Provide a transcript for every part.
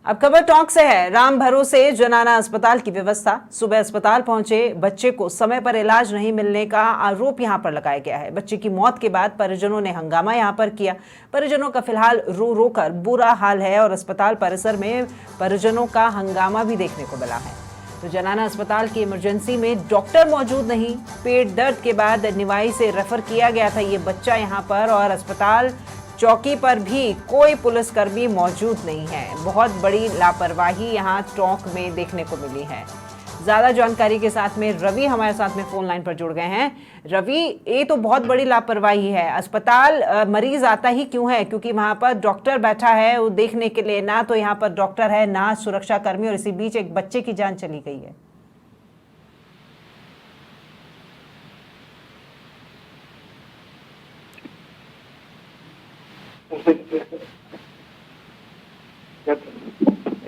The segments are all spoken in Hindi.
अब खबर टोंक से है। राम भरोसे जनाना अस्पताल की व्यवस्था। सुबह अस्पताल पहुंचे बच्चे को समय पर इलाज नहीं मिलने का आरोप यहां पर लगाया गया है। बच्चे की मौत के बाद परिजनों ने हंगामा यहां पर किया। परिजनों का फिलहाल रो रो कर बुरा हाल है और अस्पताल परिसर में परिजनों का हंगामा भी देखने को मिला है। तो जनाना अस्पताल की इमरजेंसी में डॉक्टर मौजूद नहीं। पेट दर्द के बाद निवाई से रेफर किया गया था ये बच्चा यहां पर, और अस्पताल चौकी पर भी कोई पुलिसकर्मी मौजूद नहीं है। बहुत बड़ी लापरवाही यहां टोंक में देखने को मिली है। ज्यादा जानकारी के साथ में रवि हमारे साथ में फोन लाइन पर जुड़ गए हैं। रवि, ये तो बहुत बड़ी लापरवाही है। अस्पताल मरीज आता ही क्यों है? क्योंकि वहां पर डॉक्टर बैठा है वो देखने के लिए, ना तो यहाँ पर डॉक्टर है ना सुरक्षा कर्मी, और इसी बीच एक बच्चे की जान चली गई है।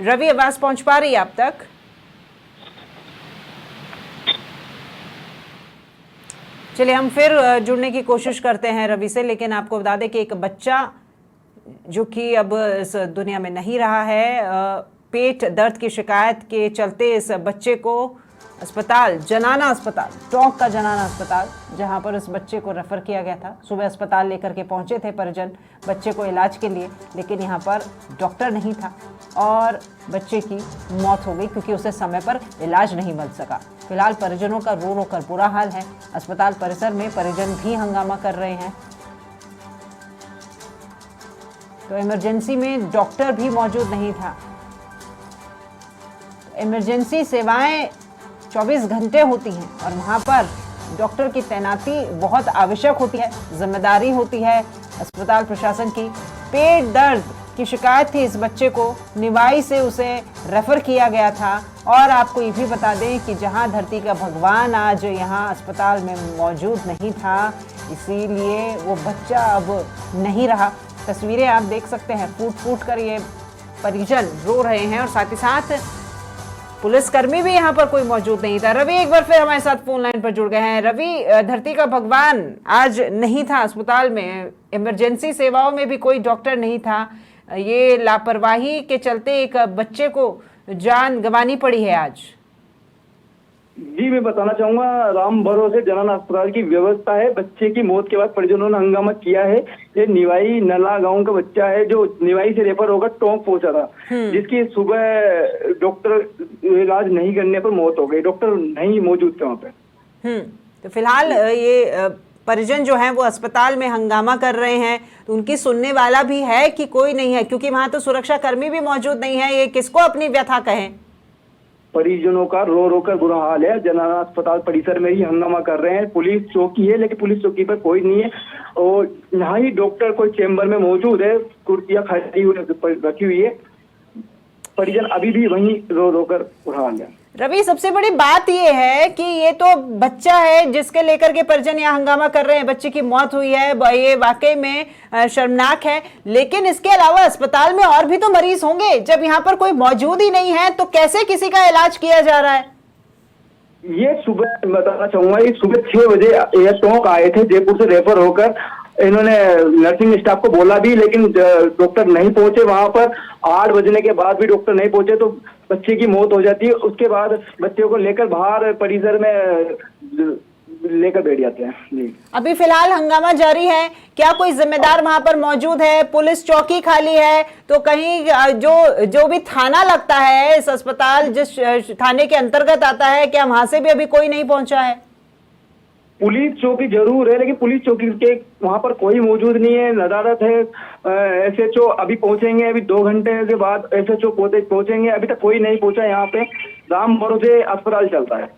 रवि, आवाज पहुंच पा रही है आप तक? चलिए हम फिर जुड़ने की कोशिश करते हैं रवि से, लेकिन आपको बता दें कि एक बच्चा जो कि अब इस दुनिया में नहीं रहा है, पेट दर्द की शिकायत के चलते इस बच्चे को अस्पताल, जनाना अस्पताल, टोंक का जनाना अस्पताल, जहां पर इस बच्चे को रेफर किया गया था। सुबह अस्पताल लेकर के पहुंचे थे परिजन बच्चे को इलाज के लिए, लेकिन यहां पर डॉक्टर नहीं था और बच्चे की मौत हो गई क्योंकि उसे समय पर इलाज नहीं मिल सका। फिलहाल परिजनों का रो रो कर बुरा हाल है। अस्पताल परिसर में परिजन भी हंगामा कर रहे हैं। तो इमरजेंसी में डॉक्टर भी मौजूद नहीं था। इमरजेंसी सेवाएं 24 घंटे होती हैं और वहां पर डॉक्टर की तैनाती बहुत आवश्यक होती है, जिम्मेदारी होती है अस्पताल प्रशासन की। पेट दर्द की शिकायत थी इस बच्चे को, निवाई से उसे रेफर किया गया था। और आपको ये भी बता दें कि जहां धरती का भगवान आज यहां अस्पताल में मौजूद नहीं था, इसीलिए वो बच्चा अब नहीं रहा। तस्वीरें आप देख सकते हैं, फूट फूट कर ये परिजन रो रहे हैं और साथ ही साथ पुलिसकर्मी भी यहाँ पर कोई मौजूद नहीं था। रवि एक बार फिर हमारे साथ फोन लाइन पर जुड़ गए हैं। रवि, धरती का भगवान आज नहीं था अस्पताल में, इमरजेंसी सेवाओं में भी कोई डॉक्टर नहीं था। ये लापरवाही के चलते एक बच्चे को जान गंवानी पड़ी है आज। जी, मैं बताना चाहूंगा, राम भरोसे जनाना अस्पताल की व्यवस्था है। बच्चे की मौत के बाद परिजनों ने हंगामा किया है। ये निवाई नला गांव का बच्चा है जो निवाई से रेफर होकर टोंक पहुंचा था, जिसकी सुबह डॉक्टर इलाज नहीं करने पर मौत हो गई। डॉक्टर नहीं मौजूद थे वहाँ पे। तो फिलहाल ये परिजन जो है वो अस्पताल में हंगामा कर रहे हैं, तो उनकी सुनने वाला भी है कि कोई नहीं है? क्योंकि वहां तो सुरक्षा कर्मी भी मौजूद नहीं है। ये किसको अपनी व्यथा कहें? परिजनों का रो रो कर बुरा हाल है। जनाना अस्पताल परिसर में ही हंगामा कर रहे हैं। पुलिस चौकी है लेकिन पुलिस चौकी पर कोई नहीं है और यहाँ ही डॉक्टर कोई चेंबर में मौजूद है, कुर्सियां खाली रखी हुई है। परिजन अभी भी वहीं रो रो कर बुरा हाल है। रवि, सबसे बड़ी बात ये है कि ये तो बच्चा है जिसके लेकर के परिजन यहाँ हंगामा कर रहे हैं। बच्चे की मौत हुई है, ये वाकई में शर्मनाक है। लेकिन इसके अलावा अस्पताल में और भी तो मरीज होंगे। जब यहाँ पर कोई मौजूद ही नहीं है तो कैसे किसी का इलाज किया जा रहा है? ये सुबह बताना चाहूंगा, ये सुबह 6 बजे ये टोंक आए थे जयपुर से रेफर होकर। इन्होंने नर्सिंग स्टाफ को बोला भी, लेकिन डॉक्टर नहीं पहुंचे वहां पर। 8 बजने के बाद भी डॉक्टर नहीं पहुंचे तो बच्चे की मौत हो जाती है। उसके बाद बच्चे को लेकर बाहर परिसर में लेकर बैठ जाते हैं। जी, अभी फिलहाल हंगामा जारी है। क्या कोई जिम्मेदार वहां पर मौजूद है? पुलिस चौकी खाली है तो कहीं जो भी थाना लगता है, इस अस्पताल जिस थाने के अंतर्गत आता है, क्या वहां से भी अभी कोई नहीं पहुंचा है? पुलिस चौकी जरूर है लेकिन पुलिस चौकी के वहां पर कोई मौजूद नहीं है। नदारत है। एसएचओ अभी पहुंचेंगे, अभी 2 घंटे के बाद एसएचओ पहुंचेंगे। अभी तक कोई नहीं पहुंचा यहाँ पे। राम भरोसे अस्पताल चलता है।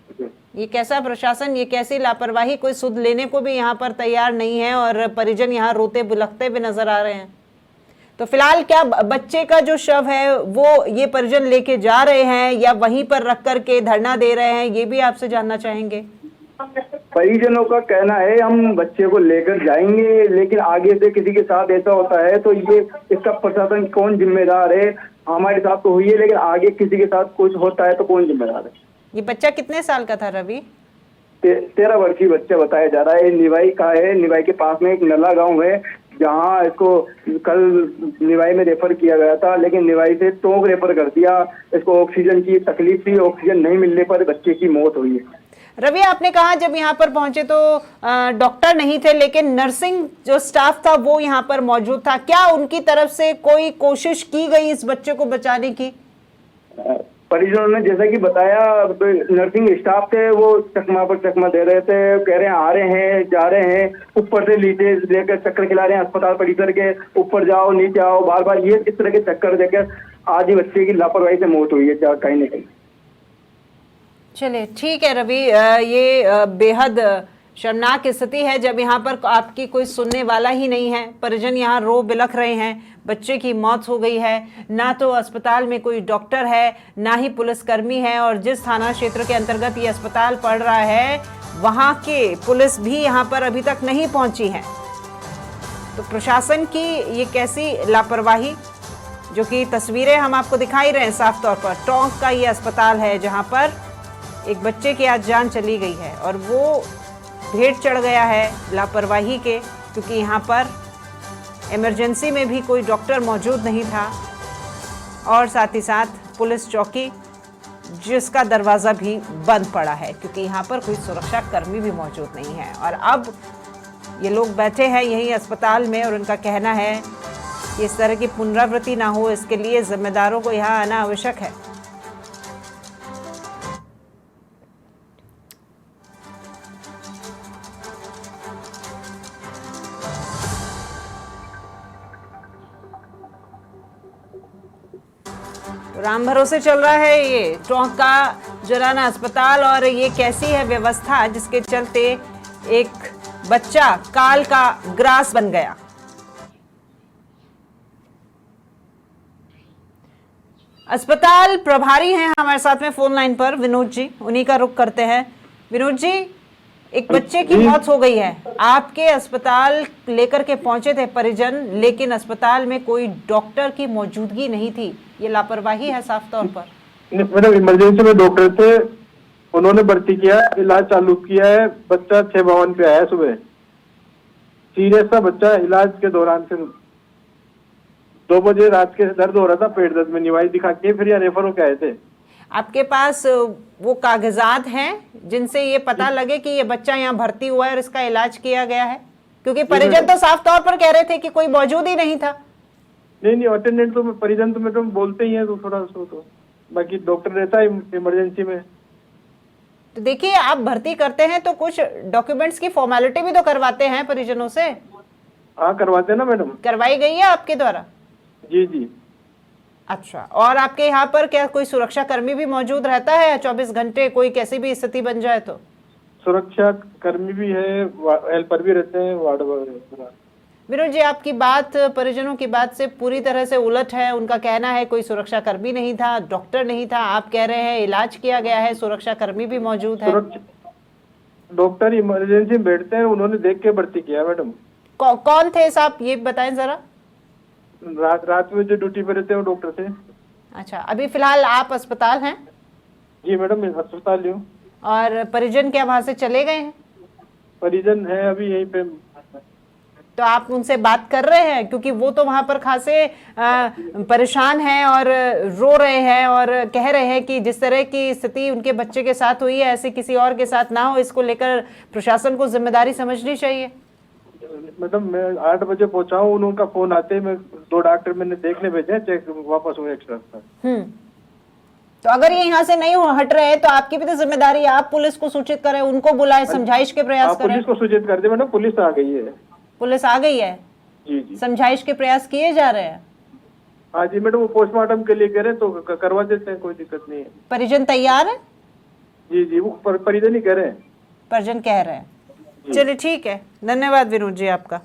ये कैसा प्रशासन, ये कैसी लापरवाही! कोई सुध लेने को भी यहाँ पर तैयार नहीं है और परिजन यहाँ रोते बिलखते भी नजर आ रहे हैं। तो फिलहाल क्या बच्चे का जो शव है वो ये परिजन लेके जा रहे हैं या वहीं पर रख करके धरना दे रहे हैं, ये भी आपसे जानना चाहेंगे। परिजनों का कहना है हम बच्चे को लेकर जाएंगे, लेकिन आगे से किसी के साथ ऐसा होता है तो ये इसका प्रशासन कौन जिम्मेदार है? हमारे साथ तो हुई है, लेकिन आगे किसी के साथ कुछ होता है तो कौन जिम्मेदार है? ये बच्चा कितने साल का था रवि? 13 वर्षीय बच्चा बताया जा रहा है। निवाई का है। निवाई के पास में एक नला गांव है जहां इसको कल निवाई में रेफर किया गया था, लेकिन निवाई से टोंक रेफर कर दिया। इसको ऑक्सीजन की तकलीफ थी, ऑक्सीजन नहीं मिलने पर बच्चे की मौत हुई है। रवि, आपने कहा जब यहाँ पर पहुंचे तो डॉक्टर नहीं थे, लेकिन नर्सिंग जो स्टाफ था वो यहाँ पर मौजूद था। क्या उनकी तरफ से कोई कोशिश की गई इस बच्चे को बचाने की? परिजनों ने जैसा कि बताया, नर्सिंग स्टाफ थे वो चकमा पर चकमा दे रहे थे, कह रहे हैं आ रहे हैं जा रहे हैं, ऊपर से नीचे लेकर चक्कर खिला रहे हैं, अस्पताल परिसर के ऊपर जाओ नीचे आओ, बार बार ये इस तरह के चक्कर देकर आज ही बच्चे की लापरवाही से मौत हुई है कहीं ना कहीं। चलिए ठीक है रवि, ये बेहद शर्मनाक स्थिति है जब यहाँ पर आपकी कोई सुनने वाला ही नहीं है। परिजन यहाँ रो बिलख रहे हैं, बच्चे की मौत हो गई है, ना तो अस्पताल में कोई डॉक्टर है ना ही पुलिसकर्मी है, और जिस थाना क्षेत्र के अंतर्गत ये अस्पताल पड़ रहा है वहाँ के पुलिस भी यहाँ पर अभी तक नहीं पहुँची है। तो प्रशासन की ये कैसी लापरवाही, जो कि तस्वीरें हम आपको दिखाई रहे हैं साफ तौर पर। टोंक का ये अस्पताल है जहाँ पर एक बच्चे की आज जान चली गई है, और वो भेंट चढ़ गया है लापरवाही के, क्योंकि यहाँ पर इमरजेंसी में भी कोई डॉक्टर मौजूद नहीं था, और साथ ही साथ पुलिस चौकी जिसका दरवाज़ा भी बंद पड़ा है, क्योंकि यहाँ पर कोई सुरक्षा कर्मी भी मौजूद नहीं है। और अब ये लोग बैठे हैं यहीं अस्पताल में, और उनका कहना है कि इस तरह की पुनरावृत्ति ना हो, इसके लिए जिम्मेदारों को यहाँ आना आवश्यक है। राम भरोसे चल रहा है ये टोंक का जनाना अस्पताल, और ये कैसी है व्यवस्था जिसके चलते एक बच्चा काल का ग्रास बन गया। अस्पताल प्रभारी हैं हमारे साथ में फोन लाइन पर विनोद जी, उन्हीं का रुख करते हैं। विनोद जी, एक बच्चे की मौत हो गई है, आपके अस्पताल लेकर के पहुंचे थे परिजन, लेकिन अस्पताल में कोई डॉक्टर की मौजूदगी नहीं थी। ये लापरवाही है साफ तौर पर। मैडम इमरजेंसी में डॉक्टर थे, उन्होंने भर्ती किया, इलाज चालू किया है। बच्चा 6:52 पे आया सुबह, सीरियस था बच्चा। इलाज के दौरान फिर 2 बजे रात के दर्द हो रहा था, पेट दर्द में निवाई दिखा के फिर यहाँ रेफर होके आए थे। आपके पास वो कागजात हैं जिनसे ये पता लगे कि ये बच्चा यहाँ भर्ती हुआ है और इसका इलाज किया गया है? क्योंकि परिजन तो साफ तौर पर कह रहे थे कि कोई मौजूद ही नहीं था। नहीं, अटेंडेंट तो परिजन तो मैडम बोलते ही हैं, तो थोड़ा तो बाकी डॉक्टर रहता है इमरजेंसी में। तो देखिए, आप भर्ती करते हैं तो कुछ डॉक्यूमेंट्स की फॉर्मेलिटी भी तो करवाते हैं परिजनों से। हाँ करवाते हैं ना मैडम। करवाई गई है आपके द्वारा? जी जी। अच्छा, और आपके यहाँ पर क्या कोई सुरक्षा कर्मी भी मौजूद रहता है 24 घंटे, कोई कैसी भी स्थिति बन जाए तो? सुरक्षा कर्मी भी है, हेल्पर भी रहते हैं, वार्ड। विनोद जी, आपकी बात परिजनों की बात से पूरी तरह से उलट है। उनका कहना है कोई सुरक्षा कर्मी नहीं था, डॉक्टर नहीं था। आप कह रहे हैं इलाज किया गया है, सुरक्षा कर्मी भी मौजूद है। डॉक्टर इमरजेंसी में बैठते हैं, उन्होंने देख के भर्ती किया मैडम। कौन थे साहब, ये बताएं जरा। रात में जो ड्यूटी पे रहते हैं वो डॉक्टर थे। अच्छा, अभी फिलहाल आप अस्पताल हैं? जी मैडम, मैं अस्पताल ही हूँ। और परिजन क्या वहां से चले गए हैं? परिजन है अभी यहीं पे। तो आप उनसे बात कर रहे हैं? क्योंकि वो तो वहां पर खासे परेशान हैं और रो रहे हैं और कह रहे हैं कि जिस तरह की स्थिति उनके बच्चे के साथ हुई है ऐसे किसी और के साथ ना हो। इसको लेकर प्रशासन को जिम्मेदारी समझनी चाहिए। मैडम मैं 8 बजे पहुंचा हूँ, उनका फोन आते ही मैं 2 डॉक्टर मैंने देखने भेजे, चेक वापस हुए एक्स्ट्रा। तो अगर ये यहाँ से नहीं हट रहे हैं तो आपकी भी तो जिम्मेदारी है, आप पुलिस को सूचित करें, उनको बुलाएं, समझाइश के प्रयास करें। पुलिस को सूचित कर दे मैडम, पुलिस आ गई है। पुलिस आ गई है? जी जी। समझाइश के प्रयास किए जा रहे हैं? हाँ जी मैडम, वो पोस्टमार्टम के लिए कह रहे तो करवा देते हैं, कोई दिक्कत नहीं है। परिजन तैयार है? जी जी, वो परिजन ही कह रहे हैं। परिजन कह रहे हैं। चलिए ठीक है, धन्यवाद विनोद जी आपका।